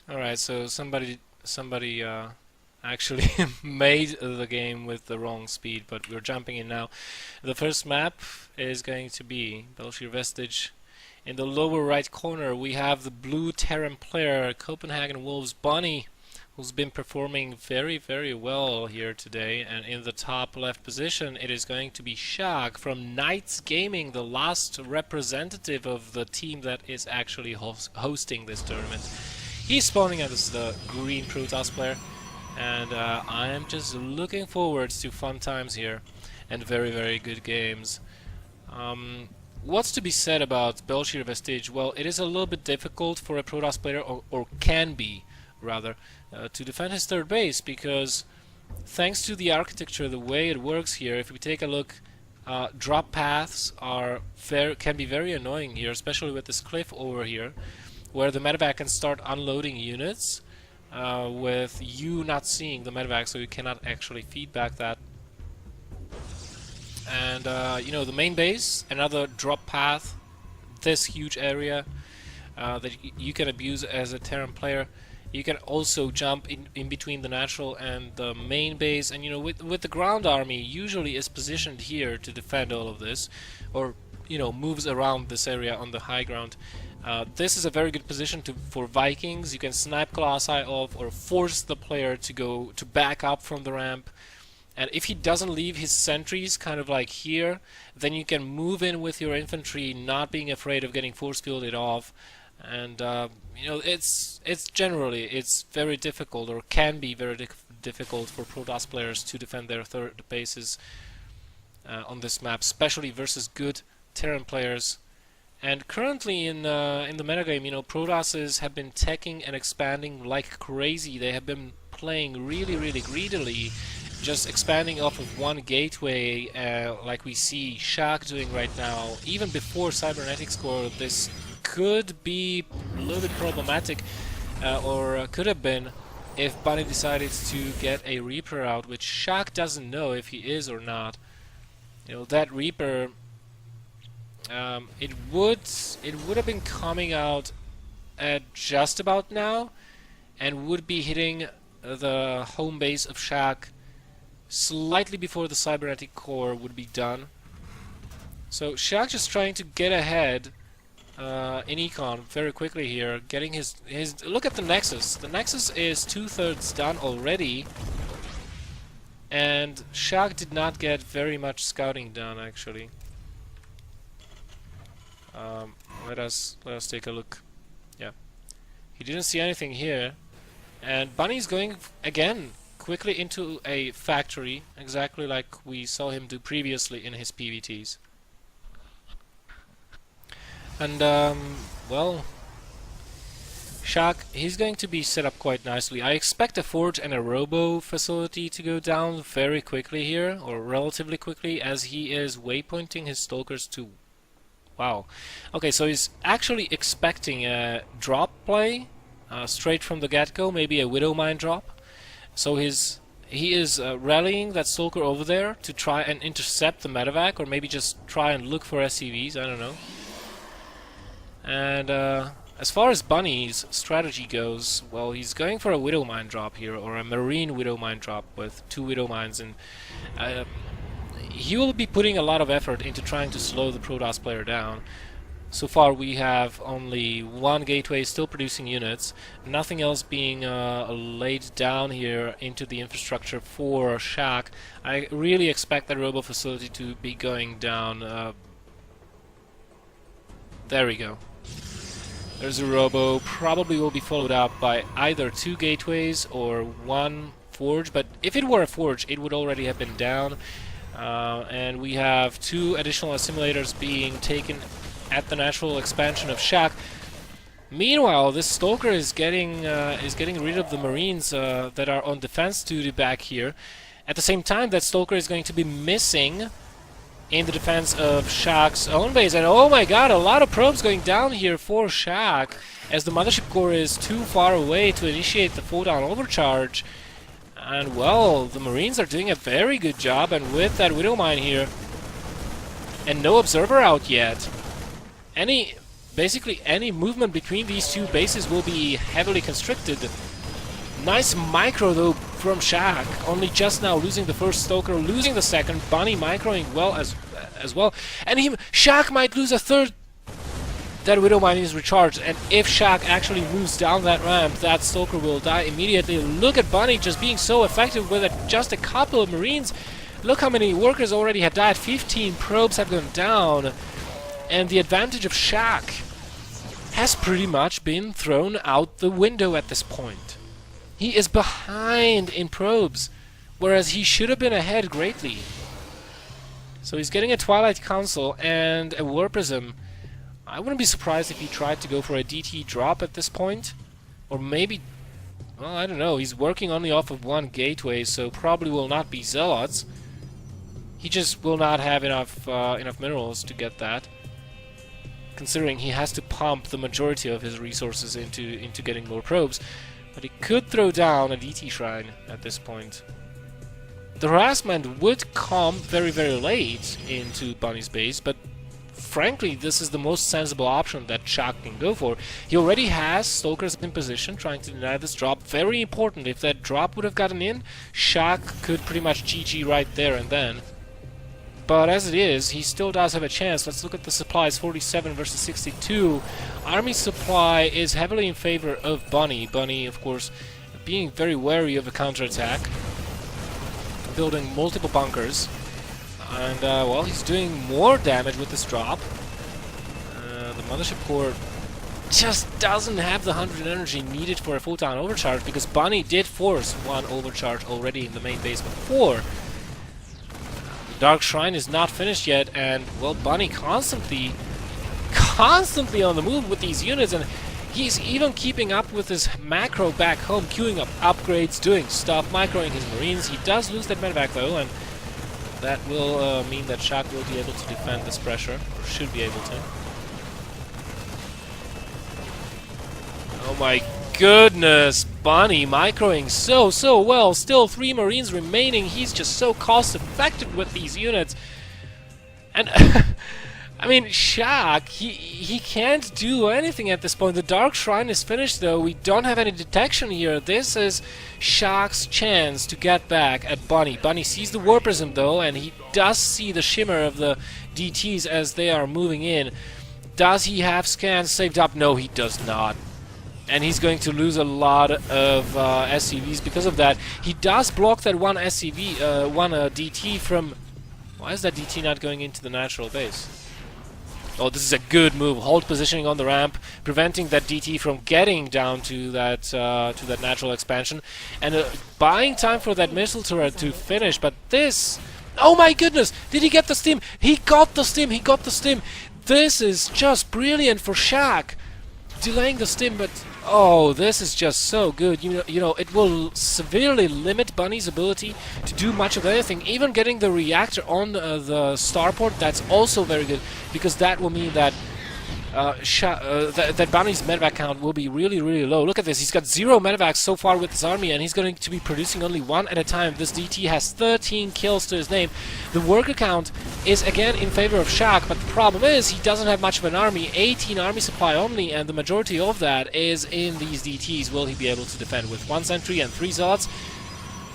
All right, so somebody actually made the game with the wrong speed, but we're jumping in now. The first map is going to be BelleNOir Vestige. In the lower right corner, we have the blue Terran player, Copenhagen Wolves Bunny, who's been performing very, very well here today. And in the top left position, it is going to be Sjaak from KnightS Gaming, the last representative of the team that is actually hosting this tournament. He's spawning as the green Protoss player, and I am just looking forward to fun times here and very, very good games. What's to be said about BelleNOir Vestige? Well, it is a little bit difficult for a Protoss player, or can be, rather, to defend his third base, because thanks to the architecture, the way it works here, if we take a look, drop paths can be very annoying here, especially with this cliff over here, where the medevac can start unloading units with you not seeing the medevac, so you cannot actually feedback that. And you know, the main base, another drop path, this huge area that you can abuse as a Terran player. You can also jump in between the natural and the main base, and you know, with the ground army usually is positioned here to defend all of this, or you know, moves around this area on the high ground. This is a very good position for Vikings. You can snipe Colossi off or force the player to back up from the ramp. And if he doesn't leave his sentries kind of like here, then you can move in with your infantry, not being afraid of getting force fielded off. And you know, it's very difficult, or can be very difficult for Protoss players to defend their third bases on this map, especially versus good Terran players. And currently in the metagame, you know, Protosses have been teching and expanding like crazy. They have been playing really, really greedily, just expanding off of one gateway, like we see Sjaak doing right now. Even before Cybernetics Core, this could be a little bit problematic, or could have been, if Bunny decided to get a Reaper out, which Sjaak doesn't know if he is or not. You know, that Reaper, it would have been coming out at just about now, and would be hitting the home base of Sjaak slightly before the cybernetic core would be done. So Sjaak just trying to get ahead in econ very quickly here, getting his look at the Nexus. The Nexus is 2/3 done already, and Sjaak did not get very much scouting done actually. Let us take a look. Yeah, he didn't see anything here, and Bunny's going again quickly into a factory, exactly like we saw him do previously in his PVTs. And well, Sjaak, he's going to be set up quite nicely. I expect a forge and a robo facility to go down very quickly here, or relatively quickly, as he is waypointing his stalkers to... Wow. Okay, so he's actually expecting a drop play straight from the get-go, maybe a Widow Mine drop. So he is rallying that stalker over there to try and intercept the medevac, or maybe just try and look for SCVs, I don't know. And as far as Bunny's strategy goes, well, he's going for a Widow Mine drop here, or a Marine Widow Mine drop with 2 Widow Mines, and he will be putting a lot of effort into trying to slow the Protoss player down. So far we have only one gateway still producing units, nothing else being laid down here into the infrastructure for Sjaak. I really expect that robo facility to be going down. There we go. There's a robo, probably will be followed up by either 2 gateways or 1 forge, but if it were a forge it would already have been down. And we have 2 additional assimilators being taken at the natural expansion of Sjaak. Meanwhile, this Stalker is getting rid of the Marines that are on defense duty back here. At the same time, that Stalker is going to be missing in the defense of Sjaak's own base. And oh my god, a lot of probes going down here for Sjaak, as the Mothership Core is too far away to initiate the photon overcharge. And well, the Marines are doing a very good job, and with that Widow Mine here, and no Observer out yet, any basically any movement between these two bases will be heavily constricted. Nice micro though from Sjaak, only just now losing the first Stoker, losing the second, Bunny microing well as well, and Sjaak might lose a third. That Widow Mine is recharged, and if Sjaak actually moves down that ramp, that Stoker will die immediately. Look at Bunny just being so effective with just a couple of Marines. Look how many workers already have died, 15 probes have gone down, and the advantage of Sjaak has pretty much been thrown out the window at this point. He is behind in probes, whereas he should have been ahead greatly. So he's getting a Twilight Council and a War Prism. I wouldn't be surprised if he tried to go for a DT drop at this point. Or maybe, well, I don't know, he's working only off of one gateway, so probably will not be Zealots. He just will not have enough minerals to get that, considering he has to pump the majority of his resources into getting more probes. But he could throw down a DT Shrine at this point. The harassment would come very, very late into Bunny's base, but frankly, this is the most sensible option that Sjaak can go for. He already has Stokers in position, trying to deny this drop. Very important. If that drop would have gotten in, Sjaak could pretty much GG right there and then. But as it is, he still does have a chance. Let's look at the supplies. 47 versus 62. Army supply is heavily in favor of Bunny. Bunny, of course, being very wary of a counterattack. Building multiple bunkers. And, well, he's doing more damage with this drop. The Mothership Core just doesn't have the 100 energy needed for a full-time overcharge, because Bunny did force one overcharge already in the main base before. The Dark Shrine is not finished yet, and, well, Bunny constantly on the move with these units, and he's even keeping up with his macro back home, queuing up upgrades, doing stuff, microing his Marines. He does lose that medevac, though, and that will mean that Sjaak will be able to defend this pressure, or should be able to. Oh my goodness, Bunny microing so well. Still 3 Marines remaining. He's just so cost effective with these units. And I mean, Sjaak, he can't do anything at this point. The Dark Shrine is finished though. We don't have any detection here. This is Sjaak's chance to get back at Bunny. Bunny sees the War Prism though, and he does see the shimmer of the DTs as they are moving in. Does he have scans saved up? No, he does not. And he's going to lose a lot of SCVs because of that. He does block that one SCV, one DT from... Why is that DT not going into the natural base? Oh, this is a good move. Hold positioning on the ramp, preventing that DT from getting down to that natural expansion, and buying time for that missile turret to finish. But this, oh my goodness, did he get the stim? He got the stim. He got the stim. This is just brilliant for Sjaak, delaying the stim. But oh, this is just so good. You know, it will severely limit Bunny's ability to do much of anything. Even getting the reactor on the starport, that's also very good, because that will mean that that Bunny's medevac count will be really, really low. Look at this. He's got 0 medevacs so far with his army, and he's going to be producing only 1 at a time. This DT has 13 kills to his name. The worker count is again in favor of Sjaak, but the problem is he doesn't have much of an army. 18 army supply only, and the majority of that is in these DTs. Will he be able to defend with 1 sentry and 3 zealots?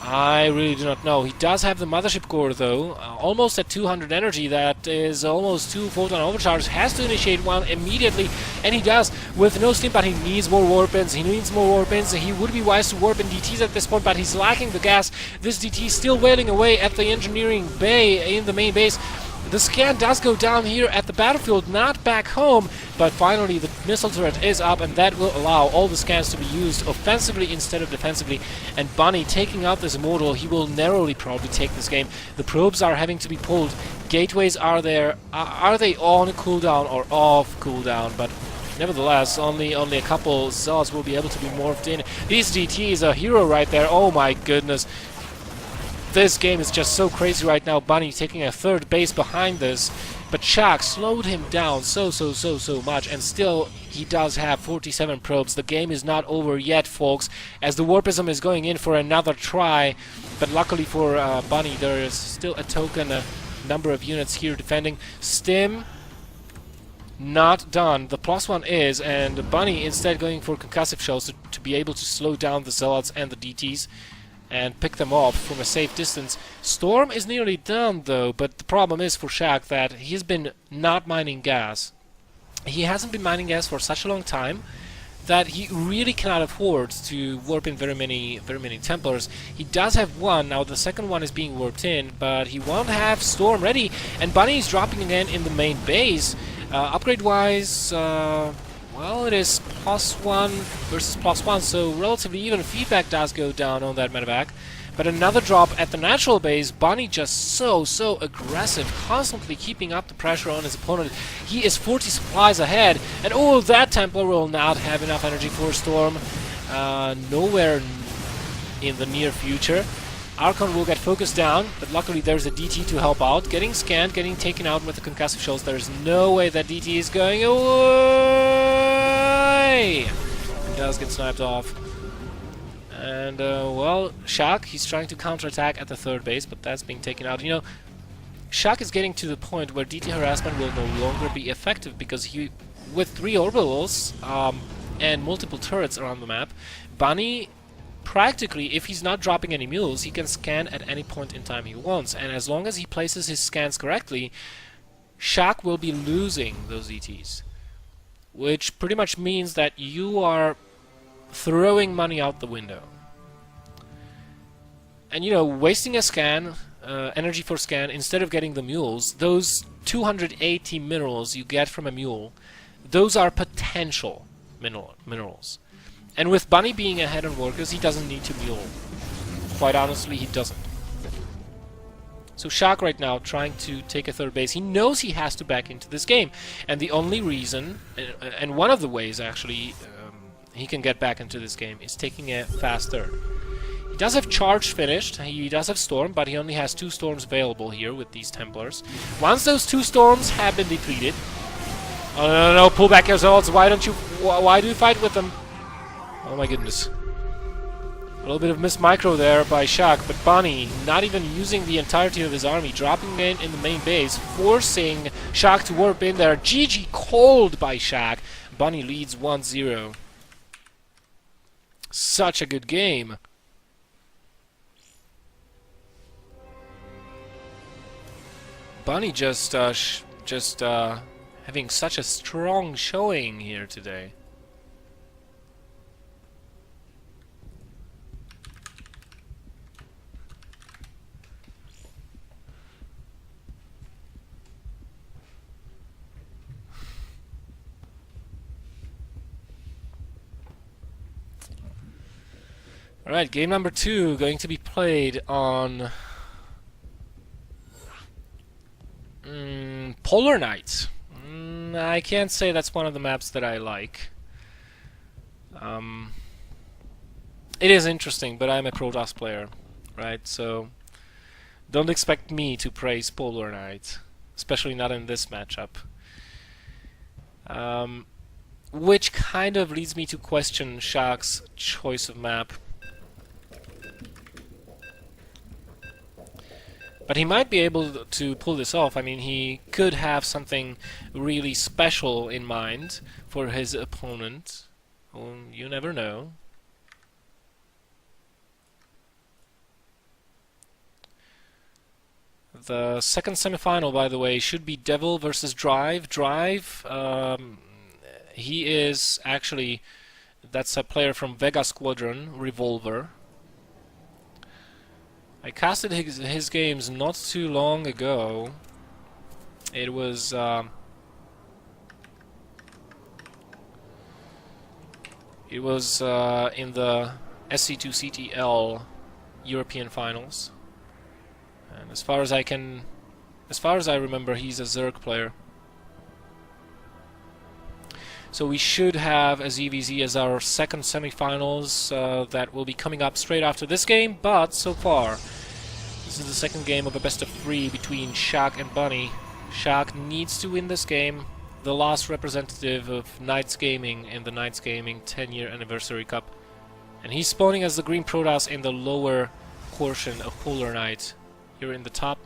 I really do not know. He does have the Mothership Core though, almost at 200 energy. That is almost 2 photon overcharges. Has to initiate one immediately, and he does with no steam, but he needs more warpins. He needs more warpins. He would be wise to warp in DTs at this point, but he's lacking the gas. This DT is still wailing away at the engineering bay in the main base. The scan does go down here at the battlefield, not back home, but finally the missile turret is up, and that will allow all the scans to be used offensively instead of defensively. And Bunny taking out this Immortal, he will narrowly probably take this game. The probes are having to be pulled. Gateways are there. Are they on cooldown or off cooldown? But nevertheless, only a couple Zealots will be able to be morphed in. This DT is a hero right there. Oh my goodness. This game is just so crazy right now. Bunny taking a 3rd base behind this, but Sjaak slowed him down so much, and still he does have 47 probes. The game is not over yet, folks, as the War Prism is going in for another try, but luckily for Bunny, there is still a token, a number of units here defending. Stim not done. The +1 is, and Bunny instead going for concussive shells to be able to slow down the Zealots and the DTs and pick them off from a safe distance. Storm is nearly done though, but the problem is for Sjaak that he's been not mining gas. He hasn't been mining gas for such a long time that he really cannot afford to warp in very many Templars. He does have one, now the second one is being warped in, but he won't have Storm ready, and Bunny is dropping again in the main base. Upgrade-wise, well, it is +1 versus +1, so relatively even feedback does go down on that medevac. But another drop at the natural base. Bunny just so aggressive, constantly keeping up the pressure on his opponent. He is 40 supplies ahead, and oh, that Templar will not have enough energy for Storm. Nowhere in the near future. Archon will get focused down, but luckily there's a DT to help out. Getting scanned, getting taken out with the concussive shells. There's no way that DT is going away! He does get sniped off. And, well, Sjaak, he's trying to counterattack at the third base, but that's being taken out. You know, Sjaak is getting to the point where DT harassment will no longer be effective because he, with 3 orbitals and multiple turrets around the map, Bunny, practically, if he's not dropping any mules, he can scan at any point in time he wants. And as long as he places his scans correctly, Sjaak will be losing those ETs. Which pretty much means that you are throwing money out the window. And you know, wasting a scan, energy for scan, instead of getting the mules, those 280 minerals you get from a mule, those are potential minerals. And with Bunny being ahead on workers, he doesn't need to mule. Quite honestly, he doesn't. So Sjaak right now trying to take a third base. He knows he has to back into this game. And the only reason, and one of the ways actually, he can get back into this game is taking a fast third. He does have charge finished, he does have Storm, but he only has 2 Storms available here with these Templars. Once those 2 Storms have been depleted... Oh, no, pull back yourselves, why do you fight with them? Oh my goodness. A little bit of miss micro there by Sjaak, but Bunny, not even using the entirety of his army, dropping in the main base, forcing Sjaak to warp in there. GG cold by Sjaak. Bunny leads 1-0. Such a good game. Bunny just having such a strong showing here today. Alright, game number 2 going to be played on Polar Night. I can't say that's one of the maps that I like. It is interesting, but I'm a Protoss player, right? So don't expect me to praise Polar Night, especially not in this matchup. Which kind of leads me to question Sjaak's choice of map. But he might be able to pull this off. I mean, he could have something really special in mind for his opponent. Well, you never know. The second semifinal, by the way, should be Devil versus Drive. Drive, he is actually, that's a player from Vega Squadron, Revolver. I casted his games not too long ago. It was in the SC2 CTL European Finals. And as far as I remember, he's a Zerg player. So we should have a ZVZ as our second semifinals that will be coming up straight after this game, but so far this is the second game of a best of 3 between Sjaak and Bunny. Sjaak needs to win this game, the last representative of KnightS Gaming in the KnightS Gaming 10-year anniversary cup. And he's spawning as the green Protoss in the lower portion of Polar Night. Here in the top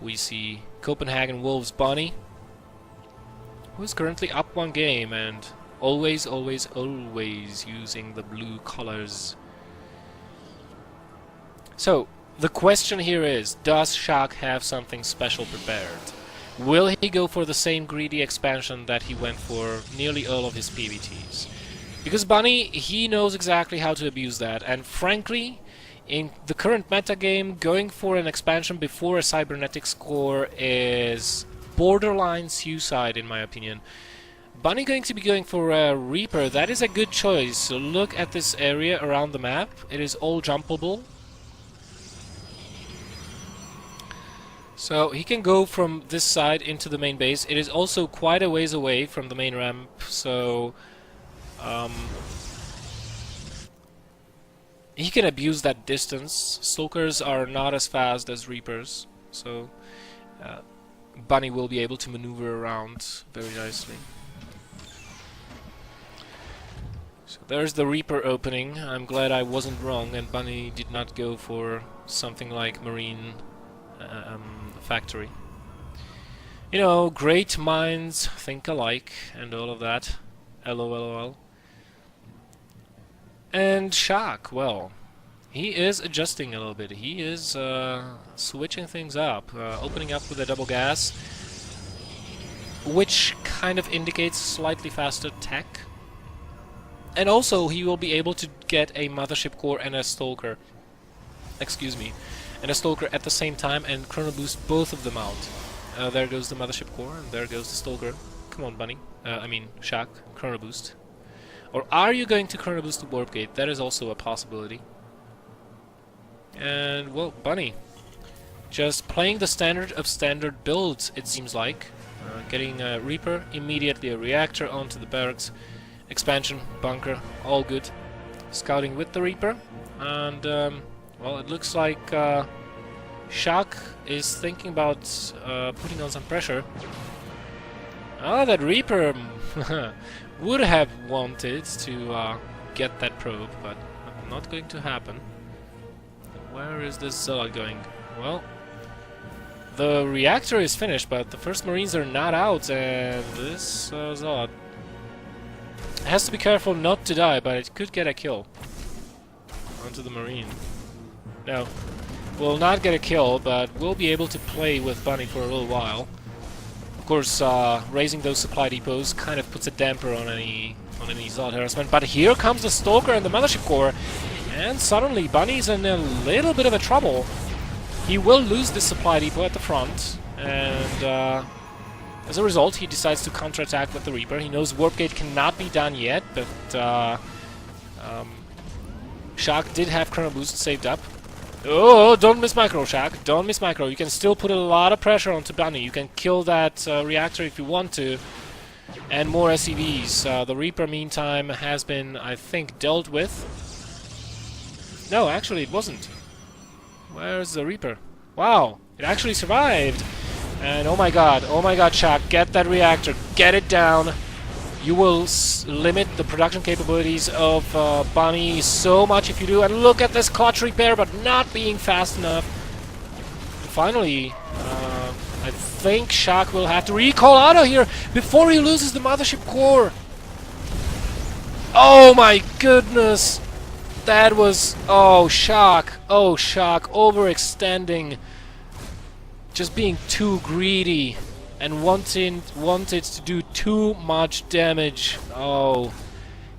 we see Copenhagen Wolves Bunny who's currently up 1 game and always, always, always using the blue colors. So, the question here is, does Sjaak have something special prepared? Will he go for the same greedy expansion that he went for nearly all of his PvTs? Because Bunny, he knows exactly how to abuse that, and frankly, in the current metagame, going for an expansion before a cybernetics core is borderline suicide in my opinion. Bunny going to be going for a Reaper, that is a good choice. So look at this area around the map, it is all jumpable. So he can go from this side into the main base. It is also quite a ways away from the main ramp, so he can abuse that distance. Stalkers are not as fast as Reapers, so Bunny will be able to maneuver around very nicely. So there's the Reaper opening. I'm glad I wasn't wrong and Bunny did not go for something like Marine factory. You know, great minds think alike and all of that. LOL. And Sjaak, well, he is adjusting a little bit. He is switching things up, opening up with a double gas, which kind of indicates slightly faster tech. And also, he will be able to get a mothership core and a stalker. Excuse me. And a stalker at the same time and chrono boost both of them out. There goes the mothership core and there goes the stalker. Come on, Bunny. I mean, Sjaak, chrono boost. Or are you going to chrono boost the warp gate? That is also a possibility. And, well, Bunny. Just playing the standard of standard builds, it seems like. Getting a Reaper, immediately a reactor onto the barracks. Expansion, bunker, all good. Scouting with the Reaper. And, well, it looks like Sjaak is thinking about putting on some pressure. Ah, that Reaper would have wanted to get that probe, but not going to happen. Where is this Zealot going? Well, the reactor is finished, but the first Marines are not out, and this Zealot has to be careful not to die, but it could get a kill onto the Marine. No, will not get a kill, but we'll be able to play with Bunny for a little while. Of course, raising those supply depots kind of puts a damper on any Zealot harassment. But here comes the Stalker and the Mothership Core, and suddenly Bunny's in a little bit of a trouble. He will lose this supply depot at the front, and as a result, he decides to counterattack with the Reaper. He knows Warp Gate cannot be done yet, but Sjaak did have Chrono Boost saved up. Oh, don't miss micro, Sjaak. Don't miss micro. You can still put a lot of pressure onto Bunny. You can kill that reactor if you want to. And more SCVs. The Reaper, meantime, has been, I think, dealt with. No, actually, it wasn't. Where's the Reaper? Wow, it actually survived. And oh my god, Sjaak, get that reactor. Get it down. You will limit the production capabilities of Bunny so much if you do. And look at this clutch repair, but not being fast enough. And finally, I think Sjaak will have to recall out of here before he loses the Mothership Core. Oh my goodness! That was... Oh, Sjaak, overextending. Just being too greedy. And wanted to do too much damage. Oh,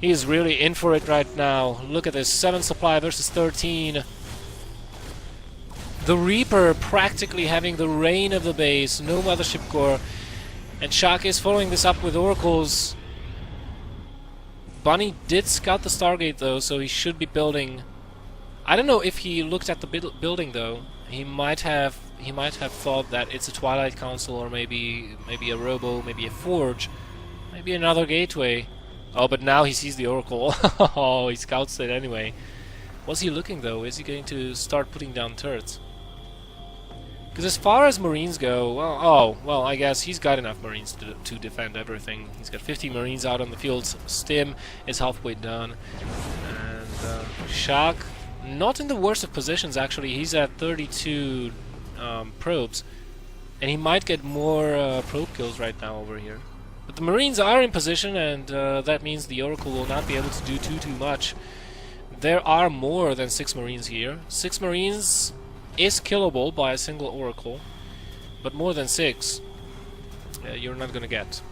he's really in for it right now. Look at this, 7 supply versus 13. The Reaper practically having the reign of the base, no Mothership Core. And Sjaak is following this up with Oracles. Bunny did scout the Stargate though, so he should be building. I don't know if he looked at the building though. He might have thought that it's a Twilight Council, or maybe a Robo, maybe a Forge, maybe another gateway. Oh, but now he sees the Oracle. Oh, he scouts it anyway. Was he looking though? Is he going to start putting down turrets? Because as far as Marines go, well, I guess he's got enough Marines to defend everything. He's got 50 Marines out on the field. Stim is halfway done, and Sjaak. Not in the worst of positions, actually. He's at 32 probes. And he might get more probe kills right now over here. But the Marines are in position, and that means the Oracle will not be able to do too much. There are more than 6 Marines here. 6 Marines is killable by a single Oracle, but more than 6 you're not gonna get.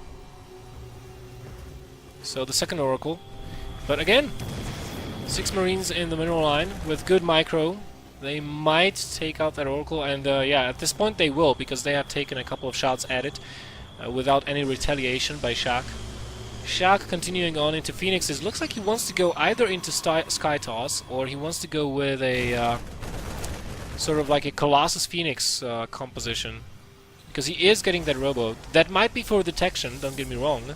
So the second Oracle, but again, 6 Marines in the mineral line with good micro. They might take out that Oracle, and yeah, at this point they will, because they have taken a couple of shots at it without any retaliation by Sjaak. Sjaak continuing on into Phoenixes. Looks like he wants to go either into Sky Toss, or he wants to go with a sort of like a Colossus Phoenix composition, because he is getting that rowboat. That might be for detection, don't get me wrong.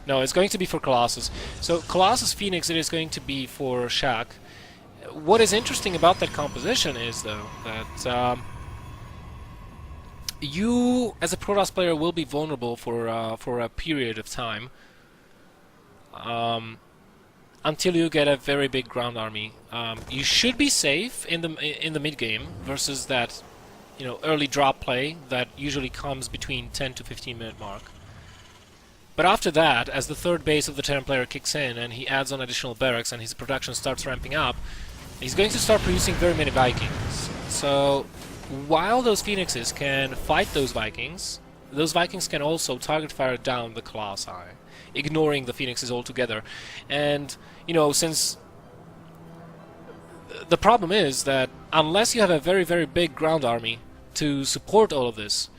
No, it's going to be for Colossus. So Colossus Phoenix it is going to be for Sjaak. What is interesting about that composition is, though, that you, as a Protoss player, will be vulnerable for a period of time until you get a very big ground army. You should be safe in the mid game versus that, you know, early drop play that usually comes between 10 to 15 minute mark. But after that, as the third base of the Terran player kicks in and he adds on additional barracks and his production starts ramping up, he's going to start producing very many Vikings. So while those Phoenixes can fight those Vikings can also target fire down the Colossi, ignoring the Phoenixes altogether. And, you know, since the problem is that unless you have a very, very big ground army to support all of this,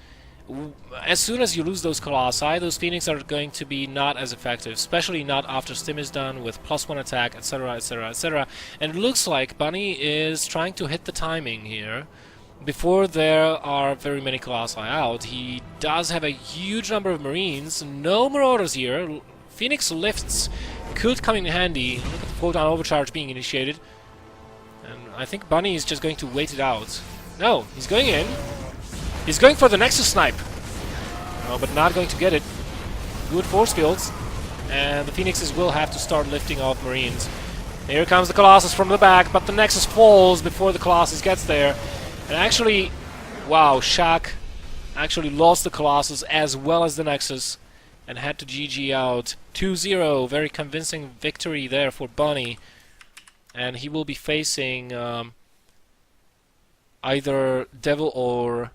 as soon as you lose those Colossi, those Phoenix are going to be not as effective, especially not after Stim is done with +1 attack, etc, etc, etc. And it looks like Bunny is trying to hit the timing here before there are very many Colossi out. He does have a huge number of Marines, no Marauders here. Phoenix lifts could come in handy. Look at the photon overcharge being initiated. And I think Bunny is just going to wait it out. No, he's going in. He's going for the Nexus Snipe. Oh, but not going to get it. Good force fields. And the Phoenixes will have to start lifting off Marines. Here comes the Colossus from the back, but the Nexus falls before the Colossus gets there. And actually, wow, Sjaak actually lost the Colossus as well as the Nexus and had to GG out. 2-0, very convincing victory there for Bunny. And he will be facing either Devil or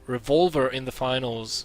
Revolver in the finals.